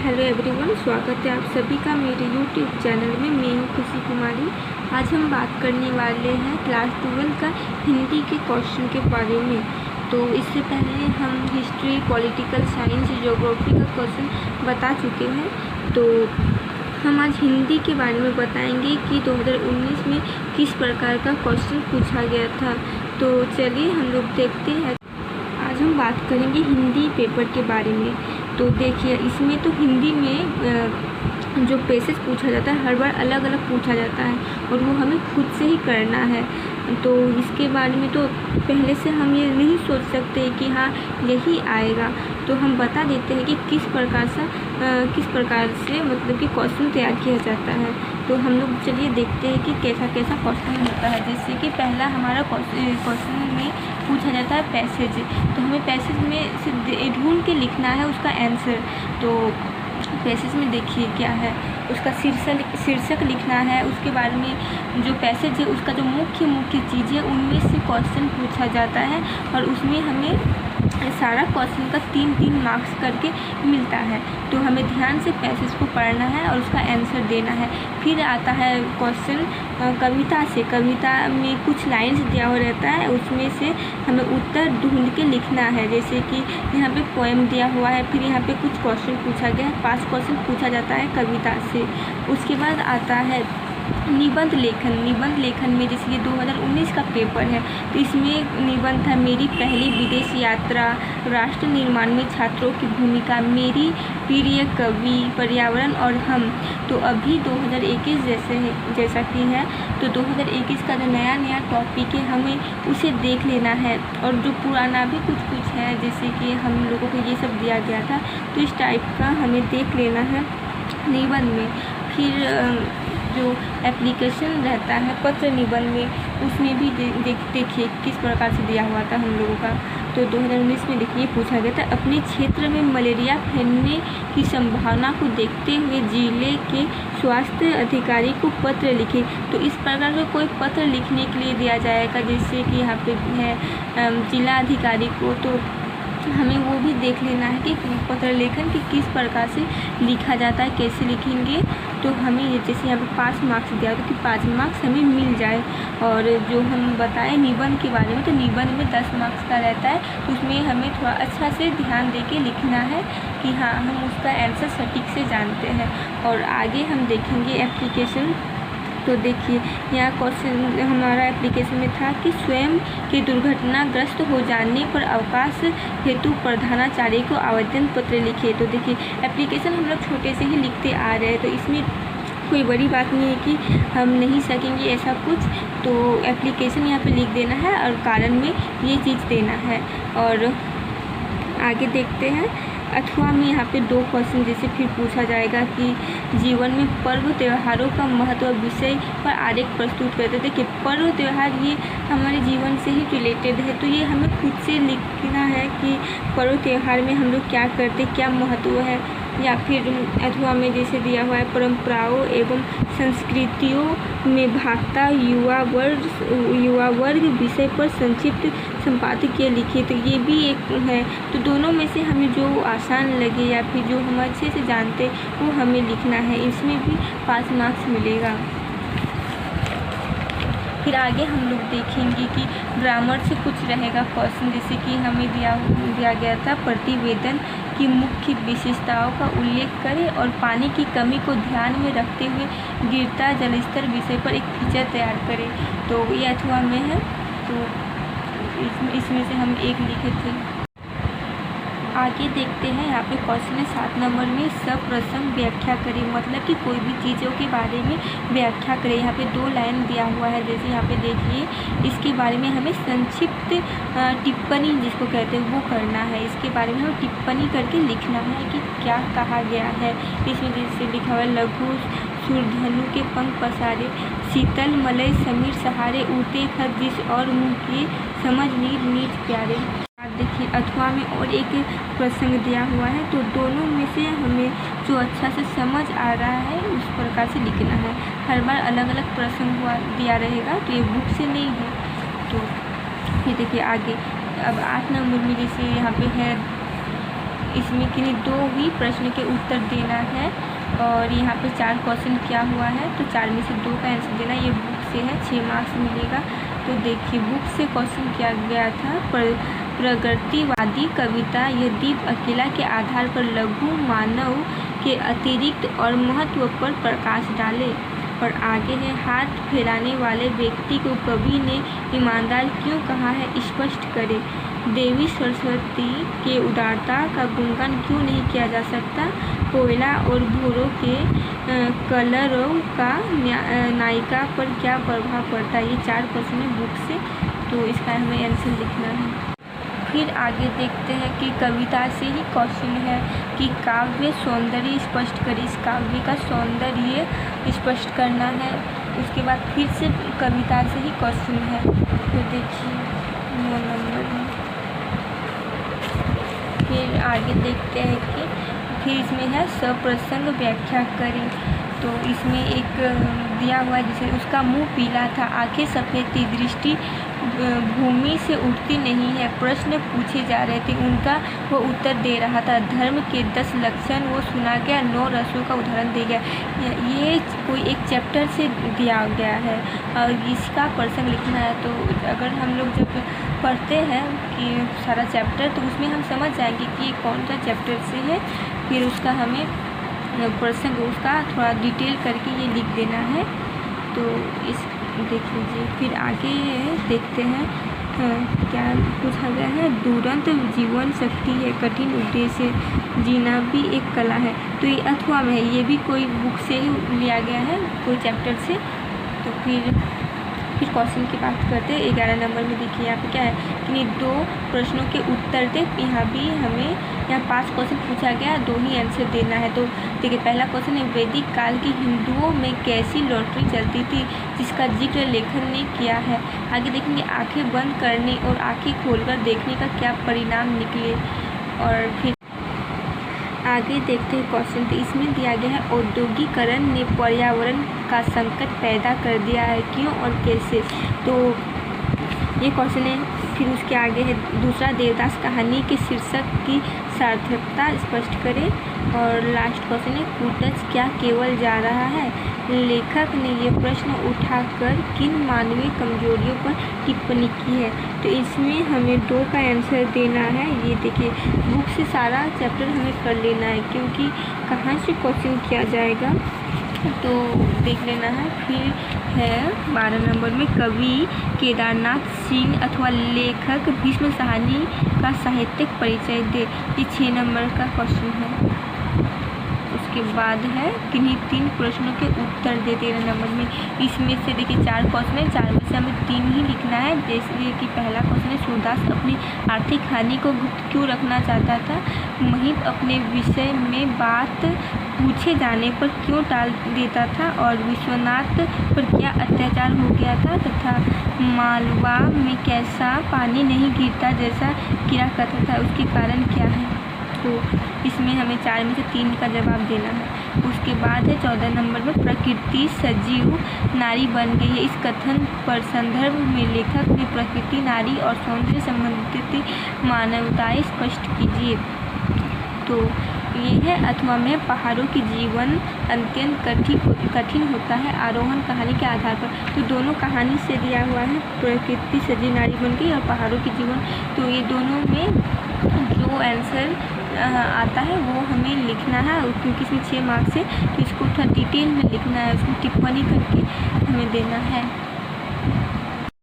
Hello everyone, स्वागत है आप सभी का मेरे यूट्यूब चैनल में। मैं हूँ खुशी कुमारी। आज हम बात करने वाले हैं क्लास 12 का हिंदी के क्वेश्चन के बारे में। तो इससे पहले हम हिस्ट्री, पॉलिटिकल साइंस, ज्योग्राफी का क्वेश्चन बता चुके हैं। तो हम आज हिंदी के बारे में बताएंगे कि 2019 में किस प्रकार का क्वेश्चन पूछा गया था। तो चलिए हम लोग देखते हैं। आज हम बात करेंगे हिंदी पेपर के बारे में। तो देखिए, इसमें तो हिंदी में जो पेसेज पूछा जाता है हर बार अलग अलग पूछा जाता है और वो हमें खुद से ही करना है। तो इसके बारे में तो पहले से हम ये नहीं सोच सकते कि हाँ यही आएगा। तो हम बता देते हैं कि किस प्रकार से मतलब कि क्वेश्चन तैयार किया जाता है। तो हम लोग चलिए देखते हैं कि कैसा कैसा क्वेश्चन होता है। जैसे कि पहला हमारा क्वेश्चन में पूछा जाता है पैसेज। तो हमें पैसेज में से ढूंढ के लिखना है उसका आंसर। तो पैसेज में देखिए क्या है, उसका शीर्षक लिखना है। उसके बारे में जो पैसेज है उसका जो मुख्य चीज़ है उनमें से क्वेश्चन पूछा जाता है और उसमें हमें सारा क्वेश्चन का 3-3 मार्क्स करके मिलता है। तो हमें ध्यान से पैसेज को पढ़ना है और उसका आंसर देना है। फिर आता है क्वेश्चन कविता से। कविता में कुछ लाइन्स दिया हुआ रहता है, उसमें से हमें उत्तर ढूंढ के लिखना है। जैसे कि यहाँ पे पोएम दिया हुआ है, फिर यहाँ पे कुछ क्वेश्चन पूछा गया है। 5 क्वेश्चन पूछा जाता है कविता से। उसके बाद आता है निबंध लेखन। निबंध लेखन में जैसे ये 2019 का पेपर है तो इसमें निबंध था मेरी पहली विदेश यात्रा, राष्ट्र निर्माण में छात्रों की भूमिका, मेरी प्रिय कवि, पर्यावरण और हम। तो अभी 2021 जैसा कि है तो 2021 का जो नया टॉपिक है हमें उसे देख लेना है। और जो पुराना भी कुछ है जैसे कि हम लोगों को ये सब दिया गया था तो इस टाइप का हमें देख लेना है निबंध में। फिर जो एप्लीकेशन रहता है पत्र निबंध में उसमें भी देखिए किस प्रकार से दिया हुआ था हम लोगों का। तो 2019 में देखिए पूछा गया था अपने क्षेत्र में मलेरिया फैलने की संभावना को देखते हुए जिले के स्वास्थ्य अधिकारी को पत्र लिखे। तो इस प्रकार का कोई पत्र लिखने के लिए दिया जाएगा जैसे कि यहाँ पे है जिला अधिकारी को। तो हमें वो भी देख लेना है कि पत्र लेखन की किस प्रकार से लिखा जाता है, कैसे लिखेंगे। तो हमें जैसे यहाँ पे 5 मार्क्स दिया तो कि 5 मार्क्स हमें मिल जाए। और जो हम बताएं निबंध के बारे में तो निबंध में 10 मार्क्स का रहता है। तो उसमें हमें थोड़ा अच्छा से ध्यान दे के लिखना है कि हाँ हम उसका आंसर सटीक से जानते हैं। और आगे हम देखेंगे एप्लीकेशन। तो देखिए यहाँ क्वेश्चन हमारा एप्लीकेशन में था कि स्वयं के दुर्घटनाग्रस्त हो जाने पर अवकाश हेतु प्रधानाचार्य को आवेदन पत्र लिखे। तो देखिए एप्लीकेशन हम लोग छोटे से ही लिखते आ रहे हैं तो इसमें कोई बड़ी बात नहीं है कि हम नहीं सकेंगे ऐसा कुछ। तो एप्लीकेशन यहाँ पे लिख देना है और कारण में ये चीज़ देना है। और आगे देखते हैं। अथवा में यहाँ पे 2 क्वेश्चन जैसे फिर पूछा जाएगा कि जीवन में पर्व त्योहारों का महत्व विषय पर आरेख प्रस्तुत करते। देखिए पर्व त्यौहार ये हमारे जीवन से ही रिलेटेड है तो ये हमें खुद से लिखना है कि पर्व त्यौहार में हम लोग क्या करते, क्या महत्व है। या फिर अथवा में जैसे दिया हुआ है परंपराओं एवं संस्कृतियों में भागता युवा वर्ग विषय पर संक्षिप्त संपादकीय लिखिए। तो ये भी एक है। तो दोनों में से हमें जो आसान लगे या फिर जो हम अच्छे से जानते वो हमें लिखना है। इसमें भी 5 मार्क्स मिलेगा। फिर आगे हम लोग देखेंगे कि ग्रामर से कुछ रहेगा क्वेश्चन जैसे कि हमें दिया गया था प्रतिवेदन की मुख्य विशेषताओं का उल्लेख करें और पानी की कमी को ध्यान में रखते हुए गिरता जलस्तर विषय पर एक फीचर तैयार करें। तो ये अथवा में है तो इसमें से हम एक लिखे थे। आगे देखते हैं यहाँ पे क्वेश्चन है 7 नंबर में सप्रसंग व्याख्या करें। मतलब कि कोई भी चीज़ों के बारे में व्याख्या करें। यहाँ पे 2 लाइन दिया हुआ है जैसे यहाँ पे देखिए इसके बारे में हमें संक्षिप्त टिप्पणी जिसको कहते हैं वो करना है। इसके बारे में हमें टिप्पणी करके लिखना है कि क्या कहा गया है। इसमें जैसे लिखा हुआ है लघु सूर्यधनु के पंख पसारे, शीतल मलय समीर सहारे, उड़ते खत जिस और मुँह किए समझ नीर नीच प्यारे। देखिए अथवा में और एक प्रसंग दिया हुआ है तो दोनों में से हमें जो अच्छा से समझ आ रहा है उस प्रकार से लिखना है। हर बार अलग अलग प्रसंग दिया रहेगा तो ये बुक से नहीं है। तो ये देखिए आगे अब 8 नंबर में जैसे यहाँ पे है इसमें किन्हीं 2 ही प्रश्न के उत्तर देना है और यहाँ पे 4 क्वेश्चन किया हुआ है, तो 4 में से 2 का आंसर देना। ये बुक से है, 6 मार्क्स मिलेगा। तो देखिए बुक से क्वेश्चन किया गया था, प्रगतिवादी कविता यदि अकेला के आधार पर लघु मानव के अतिरिक्त और महत्व पर प्रकाश डाले। और आगे है, हाथ फैलाने वाले व्यक्ति को कवि ने ईमानदार क्यों कहा है, स्पष्ट करे। देवी सरस्वती के उदारता का गुणगान क्यों नहीं किया जा सकता। कोयला और भूरों के कलरों का नायिका पर क्या प्रभाव पड़ता है। ये 4 क्वेश्चन है बुक से, तो इसका हमें आंसर लिखना है। फिर आगे देखते हैं कि कविता से ही क्वेश्चन है कि काव्य सौंदर्य स्पष्ट करें। इस काव्य का सौंदर्य स्पष्ट करना है। उसके बाद फिर से कविता से ही क्वेश्चन है, तो देखिए 9 नंबर में। फिर आगे देखते हैं कि फिर इसमें है सप्रसंग व्याख्या करें। तो इसमें एक दिया हुआ है, जिसे उसका मुंह पीला था, आंखें सफ़ेद थी, दृष्टि भूमि से उठती नहीं है। प्रश्न पूछे जा रहे थे, उनका वो उत्तर दे रहा था। धर्म के 10 लक्षण वो सुना गया, 9 रसों का उदाहरण दे गया। ये कोई एक चैप्टर से दिया गया है और इसका प्रसंग लिखना है। तो अगर हम लोग जब पढ़ते हैं कि सारा चैप्टर, तो उसमें हम समझ जाएंगे कि ये कौन सा चैप्टर से है। फिर उसका हमें प्रसंग उसका थोड़ा डिटेल करके ये लिख देना है। तो इस देख लीजिए। फिर आगे देखते हैं क्या पूछा गया है। दुरंत जीवन शक्ति है, कठिन उद्देश्य जीना भी एक कला है। तो ये अथवा में है, ये भी कोई बुक से ही लिया गया है, कोई चैप्टर से। तो फिर क्वेश्चन की बात करते हैं। 11 नंबर में देखिए यहाँ पे क्या है कि 2 प्रश्नों के उत्तर दे। यहाँ भी हमें यहाँ 5 क्वेश्चन पूछा गया, 2 ही आंसर देना है। तो देखिए पहला क्वेश्चन है, वैदिक काल की हिंदुओं में कैसी लॉटरी चलती थी जिसका जिक्र लेखक ने किया है। आगे देखेंगे, आंखें बंद करने और आंखें खोलकर देखने का क्या परिणाम निकले। और फिर आगे देखते हैं क्वेश्चन। तो इसमें दिया गया है, औद्योगिकरण ने पर्यावरण का संकट पैदा कर दिया है, क्यों और कैसे। तो ये क्वेश्चन है। फिर उसके आगे है दूसरा, देवदास कहानी के शीर्षक की सार्थकता स्पष्ट करें। और लास्ट क्वेश्चन है, कूटज क्या केवल जा रहा है। लेखक ने ये प्रश्न उठाकर किन मानवीय कमजोरियों पर टिप्पणी की है। तो इसमें हमें 2 का आंसर देना है। ये देखिए बुक से सारा चैप्टर हमें कर लेना है, क्योंकि कहाँ से क्वेश्चन किया जाएगा तो देख लेना है। फिर है 12 नंबर में, कवि केदारनाथ सिंह अथवा लेखक भीष्म साहनी का साहित्यिक परिचय दे। ये 6 नंबर का क्वेश्चन है। उसके बाद है किन्हीं 3 प्रश्नों के उत्तर दे 13 नंबर में। इसमें से देखिए 4 क्वेश्चन है, 4 में से हमें 3 ही लिखना है। जैसे कि पहला क्वेश्चन है, सूरदास अपनी आर्थिक हानि को गुप्त क्यों रखना चाहता था। महिप अपने विषय में बात पूछे जाने पर क्यों टाल देता था और विश्वनाथ पर क्या अत्याचार हो गया था, तथा मालवा में कैसा पानी नहीं गिरता जैसा किया करता था, उसके कारण क्या है। तो इसमें हमें 4 में से 3 का जवाब देना है। उसके बाद है 14 नंबर में, प्रकृति सजीव नारी बन गई है। इस कथन पर संदर्भ में लेखक ने प्रकृति, नारी और सौंदर्य संबंधित मानवताएं स्पष्ट कीजिए। तो ये है, अथवा में पहाड़ों की जीवन अत्यंत कठिन होता है आरोहण कहानी के आधार पर। तो दोनों कहानी से दिया हुआ है, प्रकृति सजीव नारी बन गई और पहाड़ों की जीवन। तो ये दोनों में जो आंसर आता है वो हमें लिखना है, क्योंकि इसमें 6 मार्क्स है, तो इसको थोड़ा डिटेल में लिखना है, उसमें टिप्पणी करके हमें देना है।